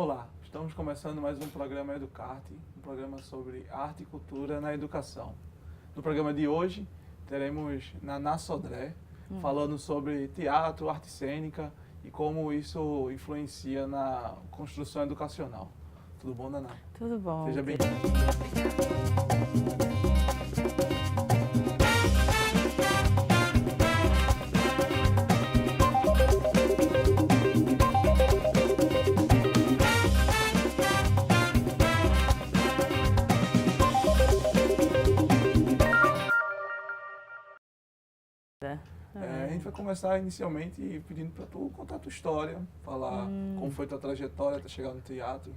Olá, estamos começando mais um programa Educarte, um programa sobre arte e cultura na educação. No programa de hoje, teremos Naná Sodré, falando sobre teatro, arte cênica e como isso influencia na construção educacional. Tudo bom, Naná? Tudo bom. Seja bem-vinda. A gente vai começar inicialmente pedindo para tu contar a tua história, falar como foi tua trajetória até chegar no teatro.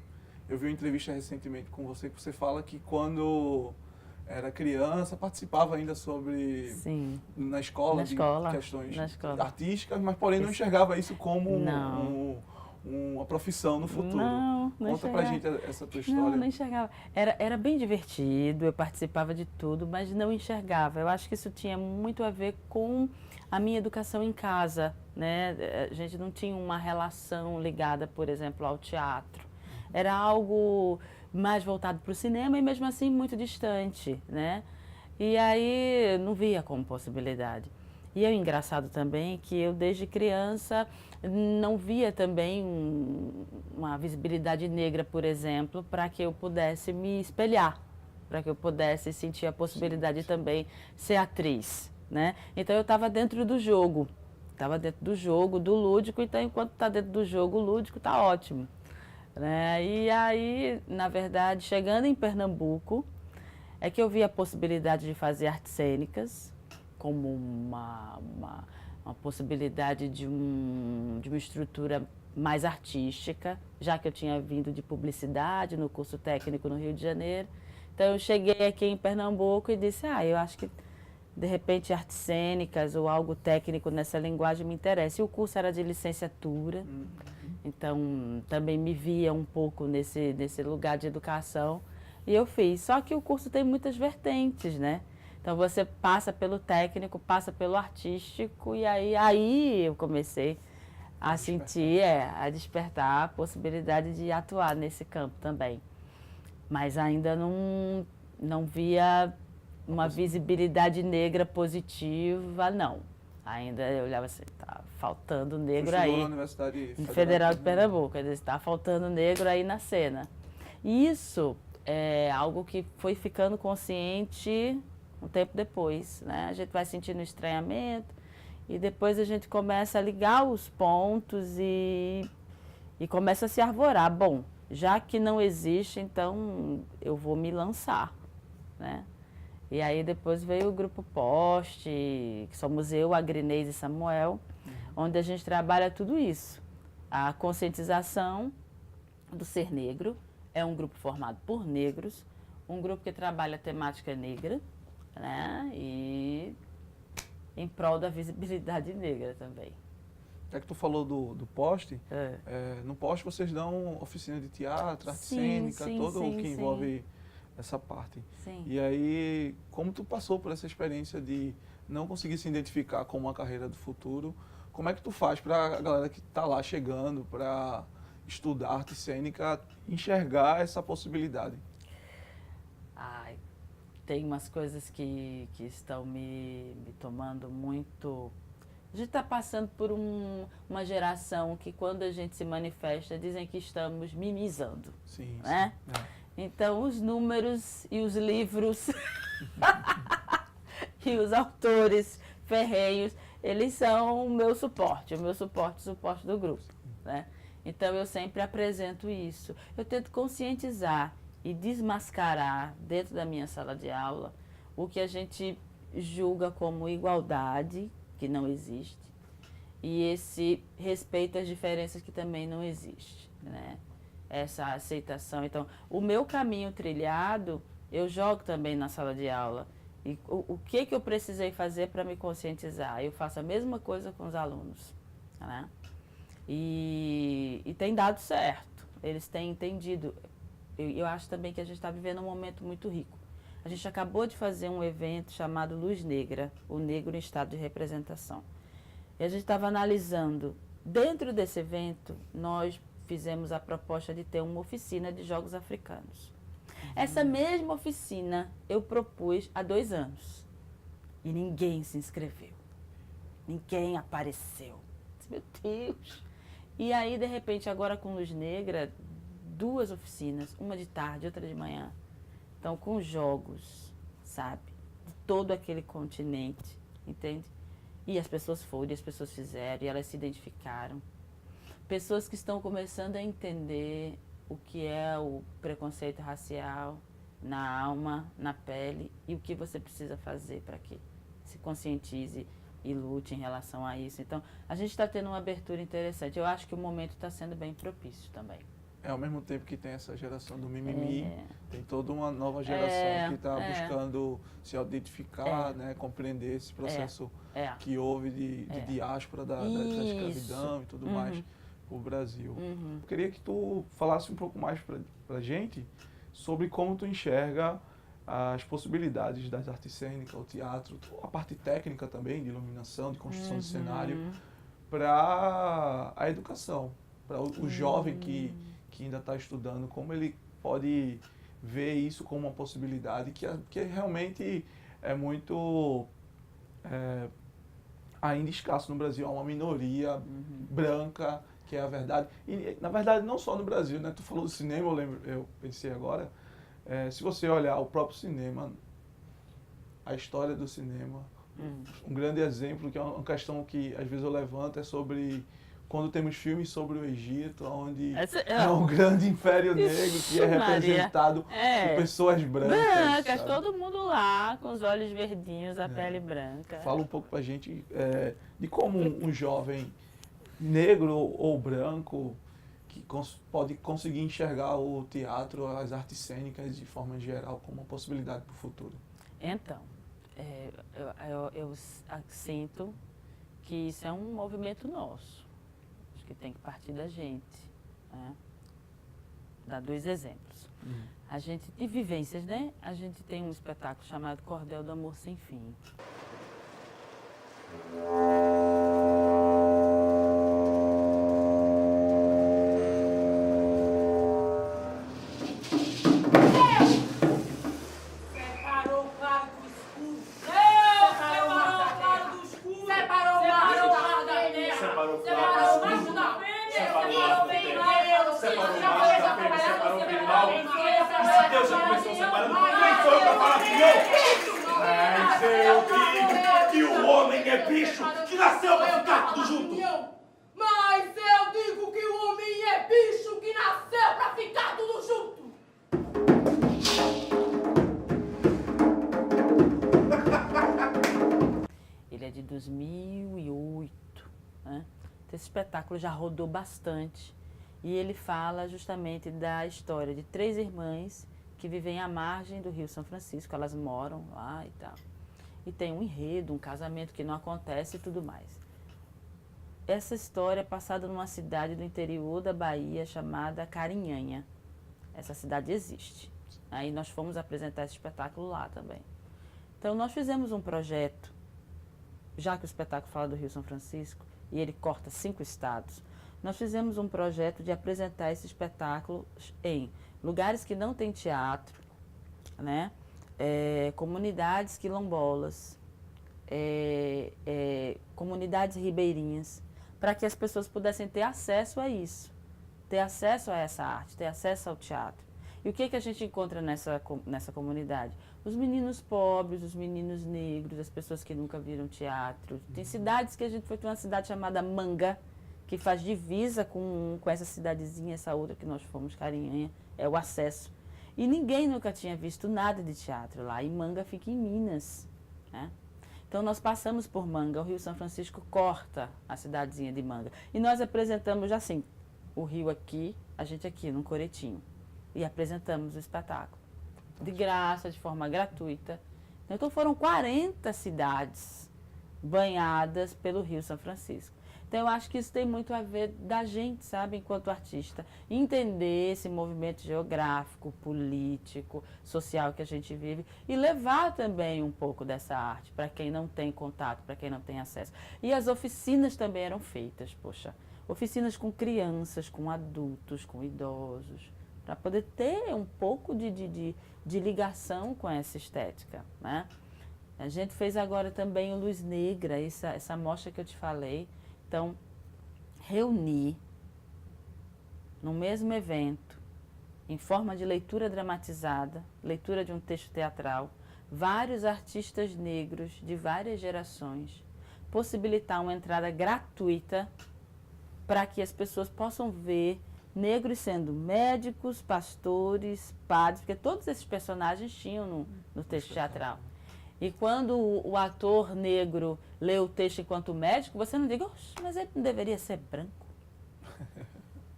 Eu vi uma entrevista recentemente com você que você fala que quando era criança participava ainda sobre Sim. na escola Na de escola, questões na escola. artísticas, mas porém não enxergava isso como Não. uma profissão no futuro. Não Conta pra enxergava. gente essa tua história. Não enxergava. Era bem divertido, eu participava de tudo, mas não enxergava. Eu acho que isso tinha muito a ver com a minha educação em casa, né? A gente não tinha uma relação ligada, por exemplo, ao teatro. Era algo mais voltado para o cinema e mesmo assim muito distante, né? E aí não via como possibilidade. E é engraçado também que eu desde criança não via também uma visibilidade negra, por exemplo, para que eu pudesse me espelhar, para que eu pudesse sentir a possibilidade de também ser atriz, né? Então eu estava dentro do jogo, do lúdico, então enquanto está dentro do jogo lúdico está ótimo. Né? E aí, na verdade, chegando em Pernambuco, é que eu vi a possibilidade de fazer artes cênicas como uma possibilidade de uma estrutura mais artística, já que eu tinha vindo de publicidade no curso técnico no Rio de Janeiro. Então eu cheguei aqui em Pernambuco e disse, eu acho que de repente artes cênicas ou algo técnico nessa linguagem me interessa. E o curso era de licenciatura. Então, também me via um pouco nesse lugar de educação e eu fiz. Só que o curso tem muitas vertentes, né? Então, você passa pelo técnico, passa pelo artístico e aí eu comecei a sentir, a despertar a possibilidade de atuar nesse campo também. Mas ainda não via uma visibilidade negra positiva, não. Ainda eu olhava assim, tá faltando negro aí. Na Universidade Federal de Pernambuco, está faltando negro aí na cena. E isso é algo que foi ficando consciente um tempo depois, né? A gente vai sentindo estranhamento e depois a gente começa a ligar os pontos e começa a se arvorar. Bom, já que não existe, então eu vou me lançar, né? E aí depois veio o Grupo Poste, que somos eu, a Grinês e Samuel, onde a gente trabalha tudo isso. A conscientização do ser negro, é um grupo formado por negros, um grupo que trabalha a temática negra, né? E em prol da visibilidade negra também. É que tu falou do Poste, no Poste vocês dão oficina de teatro, arte cênica, todo o que envolve essa parte. Sim. E aí, como tu passou por essa experiência de não conseguir se identificar com uma carreira do futuro, como é que tu faz para a galera que está lá chegando para estudar arte cênica enxergar essa possibilidade? Tem umas coisas que estão me tomando muito. A gente está passando por uma geração que quando a gente se manifesta dizem que estamos mimizando. Sim, né? Sim. Então os números e os livros e os autores ferrenhos, eles são o meu suporte do grupo, né? Então eu sempre apresento isso. Eu tento conscientizar e desmascarar dentro da minha sala de aula o que a gente julga como igualdade, que não existe, e esse respeito às diferenças que também não existe, né? Essa aceitação. Então, o meu caminho trilhado, eu jogo também na sala de aula. E o que eu precisei fazer para me conscientizar? Eu faço a mesma coisa com os alunos, né? E tem dado certo. Eles têm entendido. Eu acho também que a gente está vivendo um momento muito rico. A gente acabou de fazer um evento chamado Luz Negra, o negro em estado de representação. E a gente estava analisando, dentro desse evento, nós fizemos a proposta de ter uma oficina de jogos africanos. Essa mesma oficina eu propus há 2 anos e ninguém se inscreveu, ninguém apareceu. Meu Deus! E aí, de repente, agora com Luz Negra, 2 oficinas, uma de tarde, outra de manhã. Então, com jogos, sabe, de todo aquele continente, entende? E as pessoas foram, e as pessoas fizeram, e elas se identificaram. Pessoas que estão começando a entender o que é o preconceito racial na alma, na pele, e o que você precisa fazer para que se conscientize e lute em relação a isso. Então, a gente está tendo uma abertura interessante. Eu acho que o momento está sendo bem propício também. Ao mesmo tempo que tem essa geração do mimimi, tem toda uma nova geração que está buscando se identificar, né, compreender esse processo que houve de diáspora da escravidão e tudo mais para o Brasil. Eu queria que tu falasse um pouco mais para a gente sobre como tu enxerga as possibilidades das artes cênicas, o teatro, a parte técnica também, de iluminação, de construção de cenário, para a educação, para o jovem que ainda está estudando, como ele pode ver isso como uma possibilidade que realmente é muito ainda escasso no Brasil. Há uma minoria branca, que é a verdade. E, na verdade, não só no Brasil, né? Tu falou do cinema, eu pensei agora, se você olhar o próprio cinema, a história do cinema, um grande exemplo, que é uma questão que às vezes eu levanto, é sobre quando temos filmes sobre o Egito, onde é um grande império negro que é representado por pessoas brancas. Todo mundo lá, com os olhos verdinhos, a pele branca. Fala um pouco pra gente de como um jovem negro ou branco que pode conseguir enxergar o teatro, as artes cênicas de forma geral como uma possibilidade para o futuro. Então, eu sinto que isso é um movimento nosso. Que tem que partir da gente, né? Dar 2 exemplos. A gente, de vivências, né? A gente tem um espetáculo chamado Cordel do Amor Sem Fim. Que nasceu pra ficar tudo junto! Mas eu digo que o homem é bicho que nasceu pra ficar tudo junto! Ele é de 2008, né? Esse espetáculo já rodou bastante e ele fala justamente da história de 3 irmãs que vivem à margem do Rio São Francisco, elas moram lá e tal. E tem um enredo, um casamento que não acontece e tudo mais. Essa história é passada numa cidade do interior da Bahia chamada Carinhanha. Essa cidade existe. Aí nós fomos apresentar esse espetáculo lá também. Então nós fizemos um projeto, já que o espetáculo fala do Rio São Francisco e ele corta 5 estados, nós fizemos um projeto de apresentar esse espetáculo em lugares que não tem teatro, né? Comunidades quilombolas, comunidades ribeirinhas, para que as pessoas pudessem ter acesso a isso, ter acesso a essa arte, ter acesso ao teatro. E o que a gente encontra nessa comunidade? Os meninos pobres, os meninos negros, as pessoas que nunca viram teatro. Tem cidades que a gente foi para uma cidade chamada Manga, que faz divisa com essa cidadezinha, essa outra que nós fomos, Carinhanha, é o acesso. E ninguém nunca tinha visto nada de teatro lá. E Manga fica em Minas, né? Então nós passamos por Manga, o Rio São Francisco corta a cidadezinha de Manga. E nós apresentamos assim, o rio aqui, a gente aqui, num coretinho. E apresentamos o espetáculo. De graça, de forma gratuita. Então foram 40 cidades banhadas pelo Rio São Francisco. Então eu acho que isso tem muito a ver da gente, sabe, enquanto artista, entender esse movimento geográfico, político, social que a gente vive e levar também um pouco dessa arte para quem não tem contato, para quem não tem acesso. E as oficinas também eram feitas, poxa. oficinas com crianças, com adultos, com idosos, para poder ter um pouco de ligação com essa estética, né? A gente fez agora também o Luz Negra, essa mostra que eu te falei. Então, reunir no mesmo evento, em forma de leitura dramatizada, leitura de um texto teatral, vários artistas negros de várias gerações, possibilitar uma entrada gratuita para que as pessoas possam ver negros sendo médicos, pastores, padres, porque todos esses personagens tinham no texto teatral. E quando o ator negro lê o texto enquanto médico, você não diga, mas ele não deveria ser branco.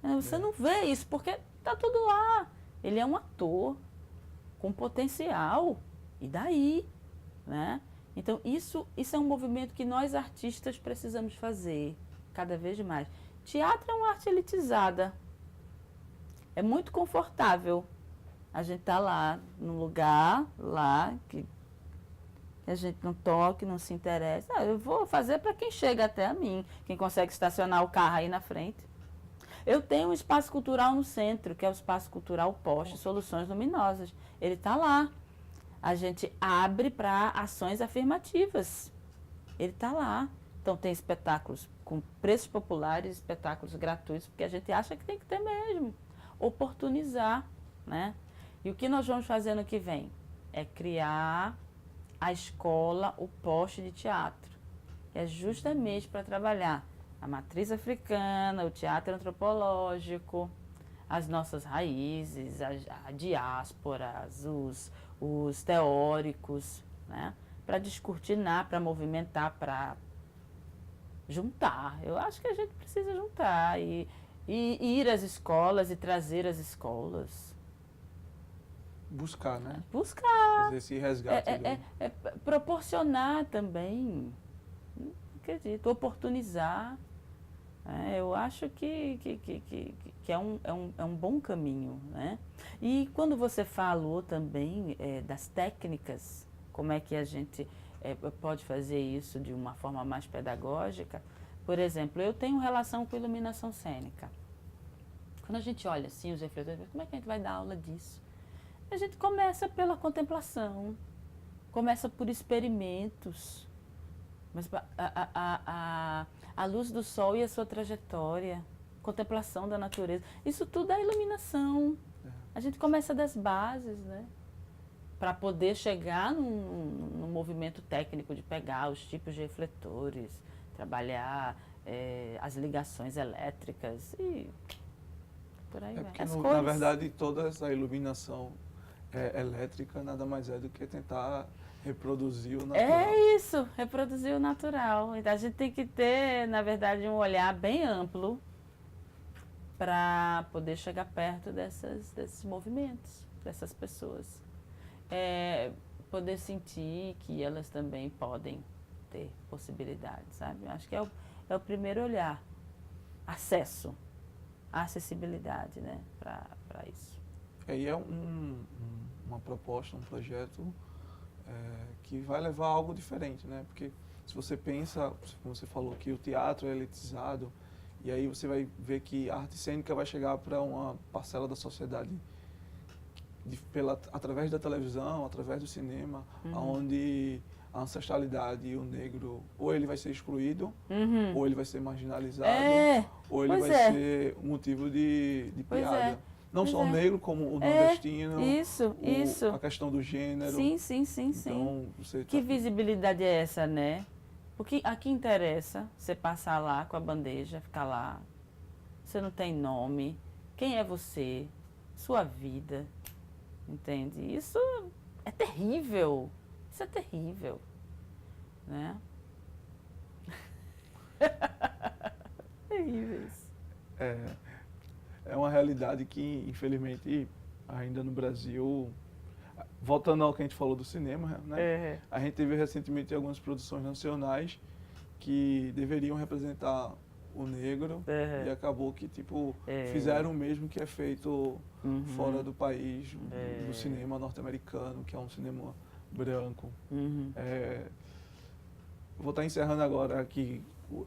Você não vê isso, porque está tudo lá. Ele é um ator com potencial. E daí? Né? Então, isso é um movimento que nós artistas precisamos fazer cada vez mais. Teatro é uma arte elitizada. É muito confortável. A gente está lá, num lugar lá que a gente não toque, não se interessa. Eu vou fazer para quem chega até a mim, quem consegue estacionar o carro aí na frente. Eu tenho um espaço cultural no centro, que é o Espaço Cultural Poste Soluções Luminosas. Ele está lá. A gente abre para ações afirmativas. Ele está lá. Então tem espetáculos com preços populares, espetáculos gratuitos, porque a gente acha que tem que ter mesmo. Oportunizar, né? E o que nós vamos fazer no que vem? É criar a escola, o poste de teatro. É justamente para trabalhar a matriz africana, o teatro antropológico, as nossas raízes, a diáspora, os teóricos, né? Para descortinar, para movimentar, para juntar. Eu acho que a gente precisa juntar e ir às escolas e trazer as escolas. Buscar, né? Buscar. Fazer esse resgate. Proporcionar também, não acredito, oportunizar. Eu acho que é um bom caminho, né? E quando você falou também das técnicas, como é que a gente pode fazer isso de uma forma mais pedagógica, por exemplo, eu tenho relação com iluminação cênica. Quando a gente olha assim os refletores, como é que a gente vai dar aula disso? A gente começa pela contemplação, começa por experimentos, mas a luz do sol e a sua trajetória, contemplação da natureza, isso tudo é iluminação. A gente começa das bases, né? Para poder chegar num movimento técnico de pegar os tipos de refletores, trabalhar as ligações elétricas e por aí vai. Porque, As na cores. verdade, toda essa iluminação elétrica nada mais é do que tentar reproduzir o natural. É isso, reproduzir o natural. Então a gente tem que ter, na verdade, um olhar bem amplo para poder chegar perto desses movimentos, dessas pessoas. Poder sentir que elas também podem ter possibilidades, sabe? Acho que é o primeiro olhar. Acesso, acessibilidade, né, para isso. E é uma proposta, um projeto que vai levar a algo diferente, né? Porque se você pensa, como você falou, que o teatro é elitizado, e aí você vai ver que a arte cênica vai chegar para uma parcela da sociedade através da televisão, através do cinema, onde a ancestralidade e o negro, ou ele vai ser excluído, ou ele vai ser marginalizado, ou ele vai ser um motivo de piada. Não só o negro, como o nordestino, a questão do gênero. Sim. Então, Que visibilidade é essa, né? Porque aqui interessa você passar lá com a bandeja, ficar lá. Você não tem nome. Quem é você? Sua vida. Entende? Isso é terrível. Isso é terrível. Né? Terrível isso. É uma realidade que, infelizmente, ainda no Brasil, voltando ao que a gente falou do cinema, né? A gente teve recentemente algumas produções nacionais que deveriam representar o negro e acabou que, fizeram o mesmo que é feito fora do país, do cinema norte-americano, que é um cinema branco. Vou estar encerrando agora aqui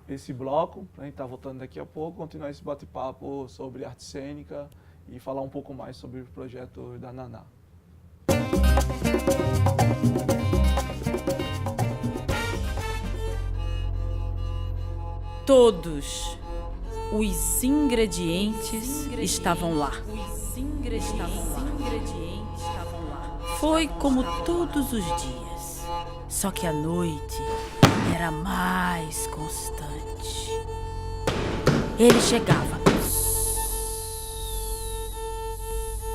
esse bloco, a gente está voltando daqui a pouco, continuar esse bate-papo sobre arte cênica e falar um pouco mais sobre o projeto da Naná. Todos os ingredientes estavam lá. Foi como todos os dias, só que a noite era mais constante. Ele chegava.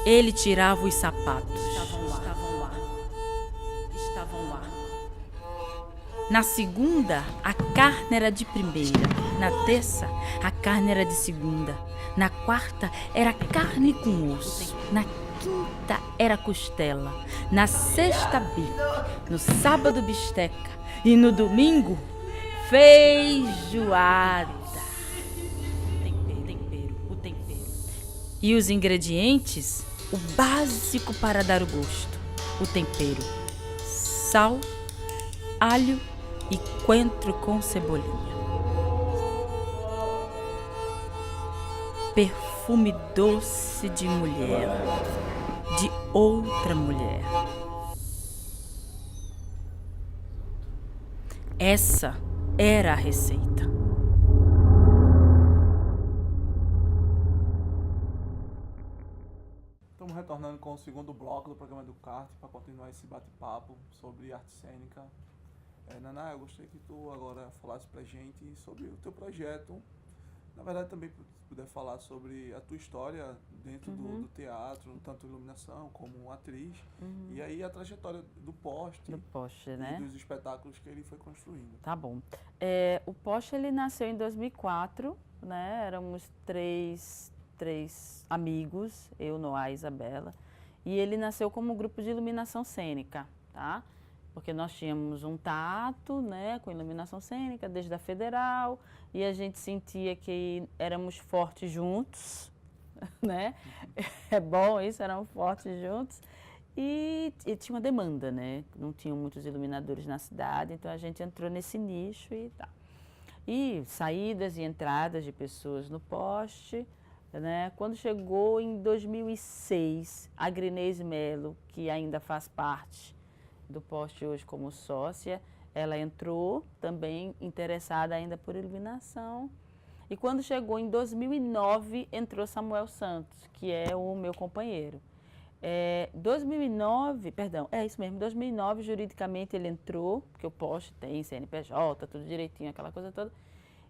Ele tirava os sapatos. Estavam lá. Na segunda, a carne era de primeira. Na terça, a carne era de segunda. Na quarta, era carne com osso. Na quinta, era costela. Na sexta, bife. No sábado, bisteca. E no domingo, feijoada. O tempero. E os ingredientes? O básico para dar o gosto. O tempero. Sal, alho e coentro com cebolinha. Perfume doce de mulher, de outra mulher. Essa era a receita. Estamos retornando com o segundo bloco do programa do CART para continuar esse bate-papo sobre arte cênica. Naná, eu gostaria que tu agora falasse pra gente sobre o teu projeto. Na verdade, também puder falar sobre a tua história dentro do teatro, tanto iluminação como atriz, e aí a trajetória do Poste, né? E dos espetáculos que ele foi construindo. Tá bom. O Poste, ele nasceu em 2004, né? Éramos três amigos, eu, Noá e Isabela, e ele nasceu como grupo de iluminação cênica, tá? Porque nós tínhamos um tato, né, com iluminação cênica, desde a Federal, e a gente sentia que éramos fortes juntos, né? É bom isso, éramos fortes juntos. E tinha uma demanda, né? Não tinham muitos iluminadores na cidade, então a gente entrou nesse nicho e tal. E saídas e entradas de pessoas no Poste, né? Quando chegou em 2006, a Grinês Melo, que ainda faz parte do Poste hoje como sócia, ela entrou também interessada ainda por iluminação. E quando chegou em 2009, entrou Samuel Santos, que é o meu companheiro. 2009, isso mesmo, 2009 juridicamente ele entrou, porque o Poste tem CNPJ, tudo direitinho, aquela coisa toda.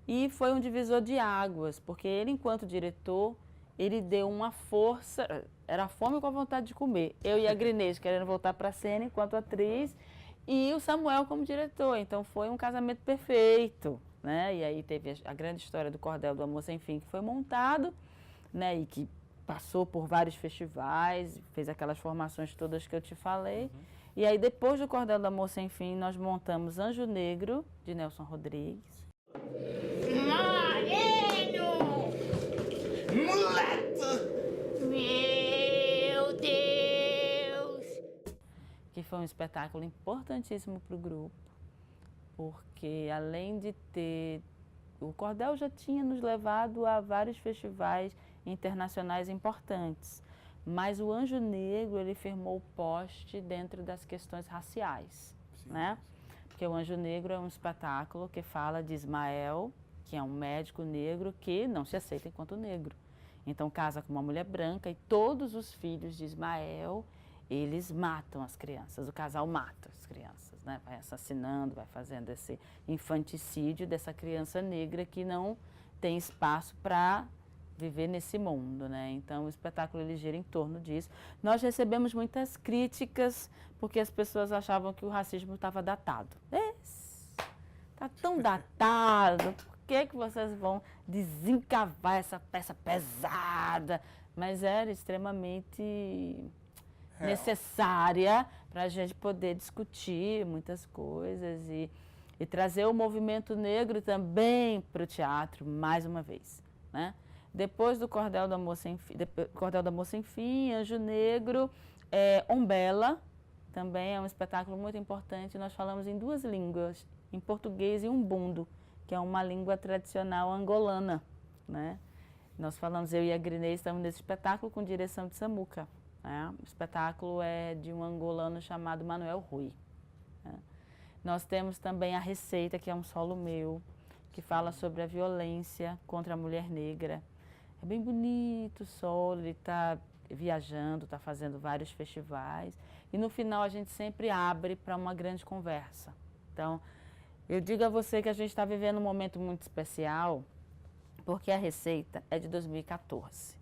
E foi um divisor de águas, porque ele, enquanto diretor, ele deu uma força, era a fome com a vontade de comer. Eu e a Grinês querendo voltar para a cena enquanto atriz, e o Samuel como diretor. Então foi um casamento perfeito, né? E aí teve a grande história do Cordel do Amor Sem Fim, que foi montado, né? E que passou por vários festivais, fez aquelas formações todas que eu te falei. E aí depois do Cordel do Amor Sem Fim, nós montamos Anjo Negro, de Nelson Rodrigues. Meu Deus! Que foi um espetáculo importantíssimo para o grupo, porque além de ter... O Cordel já tinha nos levado a vários festivais internacionais importantes, mas o Anjo Negro, ele firmou o Poste dentro das questões raciais, né? Porque o Anjo Negro é um espetáculo que fala de Ismael, que é um médico negro que não se aceita enquanto negro. Então casa com uma mulher branca e todos os filhos de Ismael, eles matam as crianças, o casal mata as crianças, né? Vai assassinando, vai fazendo esse infanticídio dessa criança negra que não tem espaço para viver nesse mundo, né? Então o espetáculo ele gira em torno disso. Nós recebemos muitas críticas porque as pessoas achavam que o racismo estava datado. Está tão datado, por que vocês vão desencavar essa peça pesada? Mas era extremamente necessária para a gente poder discutir muitas coisas e trazer o movimento negro também para o teatro, mais uma vez, né? Depois do Cordel do Amor Sem Fim, Anjo Negro, Ombela, também é um espetáculo muito importante. Nós falamos em duas línguas, em português e umbundo, que é uma língua tradicional angolana, né? Nós falamos, eu e a Grinei estamos nesse espetáculo com direção de Samuca, né? O espetáculo é de um angolano chamado Manuel Rui, né? Nós temos também a Receita, que é um solo meu, que fala sobre a violência contra a mulher negra. É bem bonito o solo, ele está viajando, está fazendo vários festivais. E no final a gente sempre abre para uma grande conversa. Então, eu digo a você que a gente está vivendo um momento muito especial, porque a Receita é de 2014.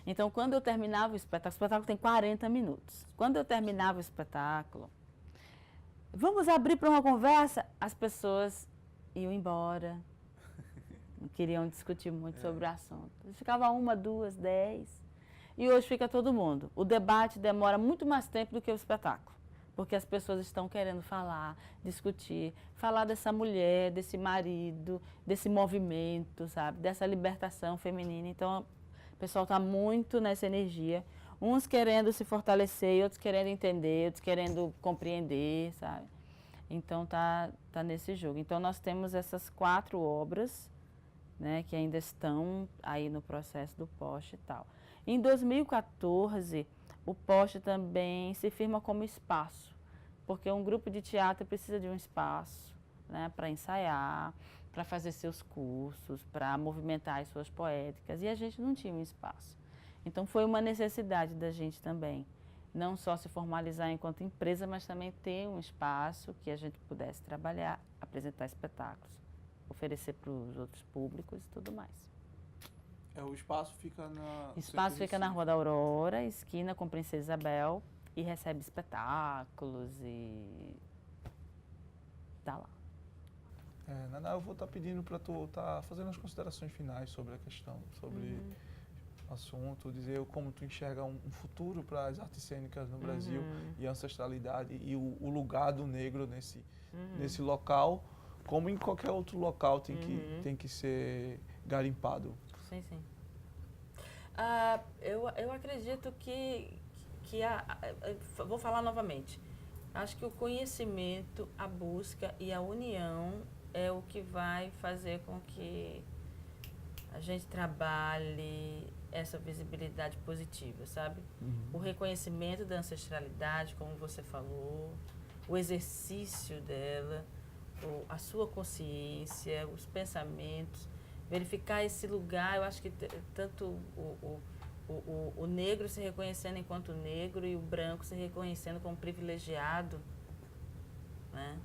Então, quando eu terminava o espetáculo tem 40 minutos. Quando eu terminava o espetáculo, vamos abrir para uma conversa, as pessoas iam embora, não queriam discutir muito sobre o assunto. Ficava 1, 2, 10. E hoje fica todo mundo. O debate demora muito mais tempo do que o espetáculo, porque as pessoas estão querendo falar, discutir, falar dessa mulher, desse marido, desse movimento, sabe? Dessa libertação feminina. Então, o pessoal está muito nessa energia. Uns querendo se fortalecer, outros querendo entender, outros querendo compreender, sabe? Então, tá nesse jogo. Então, nós temos essas 4 obras, né, que ainda estão aí no processo do poste e tal. Em 2014, o poste também se firma como espaço, porque um grupo de teatro precisa de um espaço, né, para ensaiar, para fazer seus cursos, para movimentar as suas poéticas, e a gente não tinha um espaço. Então foi uma necessidade da gente também, não só se formalizar enquanto empresa, mas também ter um espaço que a gente pudesse trabalhar, apresentar espetáculos, oferecer para os outros públicos e tudo mais. O espaço fica na... O espaço fica na Rua da Aurora, esquina com Princesa Isabel, e recebe espetáculos e tá lá. Naná, eu vou estar pedindo para tu estar fazendo as considerações finais sobre a questão, sobre o assunto, dizer como tu enxerga um futuro para as artes cênicas no Brasil e a ancestralidade e o lugar do negro nesse local, como em qualquer outro local tem que ser garimpado. Sim, sim. Eu acredito que vou falar novamente, acho que o conhecimento, a busca e a união é o que vai fazer com que a gente trabalhe essa visibilidade positiva, sabe? O reconhecimento da ancestralidade, como você falou, o exercício dela, a sua consciência, os pensamentos, verificar esse lugar. Eu acho que tanto o negro se reconhecendo enquanto negro e o branco se reconhecendo como privilegiado, né?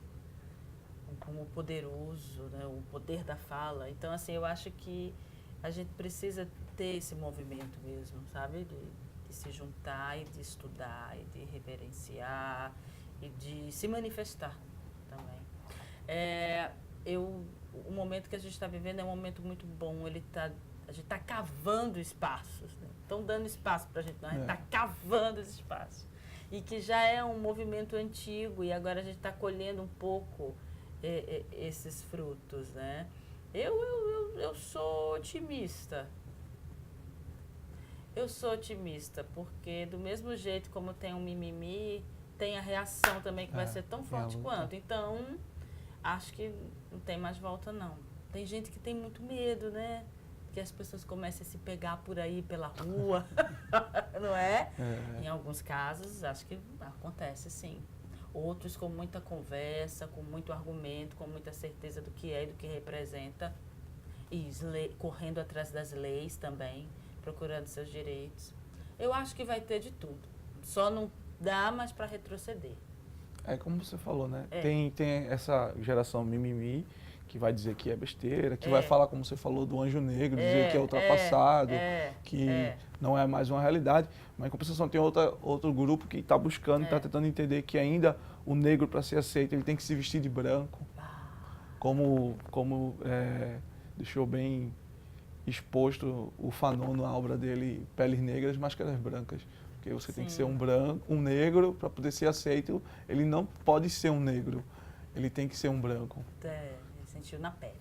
Como poderoso, né? O poder da fala. Então, assim, eu acho que a gente precisa ter esse movimento mesmo, sabe? De se juntar e de estudar e de reverenciar e de se manifestar também. O momento que a gente está vivendo é um momento muito bom. A gente está cavando espaços, né? Estão dando espaço para a gente, não, a gente está cavando os espaços. E que já é um movimento antigo e agora a gente está colhendo um pouco esses frutos, né? Eu sou otimista. Eu sou otimista, porque do mesmo jeito como tem um mimimi, tem a reação também que vai ser tão forte quanto. Então, acho que não tem mais volta, não. Tem gente que tem muito medo, né? Que as pessoas comecem a se pegar por aí pela rua, não é? Em alguns casos, acho que acontece, sim. Outros com muita conversa, com muito argumento, com muita certeza do que é e do que representa. E correndo atrás das leis também, procurando seus direitos. Eu acho que vai ter de tudo. Só não dá mais para retroceder. Como você falou, né? Tem essa geração mimimi, que vai dizer que é besteira, que vai falar, como você falou, do anjo negro, dizer que é ultrapassado, que não é mais uma realidade. Mas, em compensação, tem outro grupo que está buscando, está tentando entender que ainda o negro, para ser aceito, ele tem que se vestir de branco. Como deixou bem exposto o Fanon na obra dele, Peles Negras, Máscaras Brancas. Porque você tem que ser um negro para poder ser aceito. Ele não pode ser um negro, ele tem que ser um branco. Ele sentiu na pele.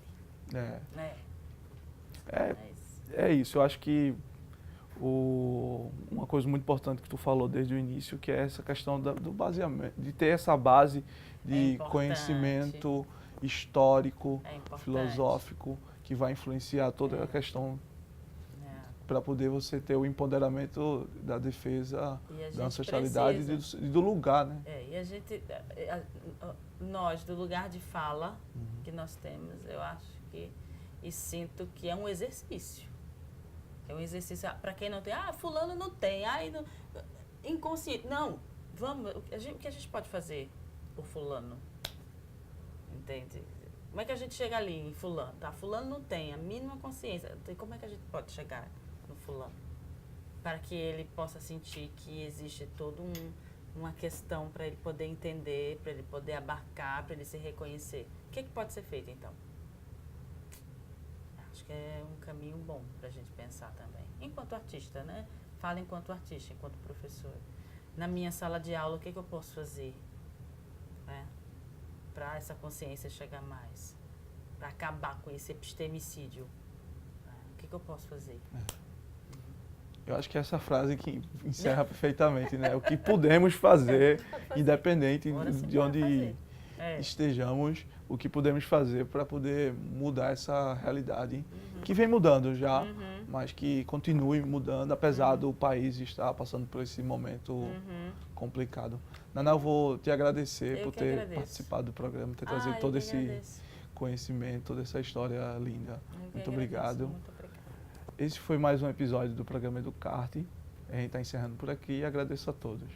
É isso. Eu acho que uma coisa muito importante que tu falou desde o início, que é essa questão do baseamento, de ter essa base de conhecimento histórico, É importante. filosófico, que vai influenciar toda a questão É. para poder você ter o empoderamento da defesa E a gente da ancestralidade e do lugar, né? E a gente, nós, do lugar de fala que nós temos, eu acho que, e sinto que é um exercício. É um exercício, para quem não tem, fulano não tem, não, inconsciente. Não, vamos, o que a gente pode fazer por fulano? Entende? Como é que a gente chega ali em fulano? Tá, fulano não tem a mínima consciência. Como é que a gente pode chegar no fulano? Para que ele possa sentir que existe toda uma questão para ele poder entender, para ele poder abarcar, para ele se reconhecer. O que pode ser feito, então? Acho que é um caminho bom para a gente pensar também. Enquanto artista, né? Fala enquanto artista, enquanto professor. Na minha sala de aula, o que eu posso fazer? Né? Para essa consciência chegar mais? Para acabar com esse epistemicídio? O que eu posso fazer? Eu acho que é essa frase que encerra perfeitamente, né? O que podemos fazer, independente de onde estejamos, o que podemos fazer para poder mudar essa realidade que vem mudando já, mas que continue mudando, apesar do país estar passando por esse momento complicado. Naná, eu vou te agradecer por ter participado do programa, ter trazido todo esse conhecimento, toda essa história linda. Muito obrigado. Esse foi mais um episódio do programa Educarte. A gente está encerrando por aqui e agradeço a todos.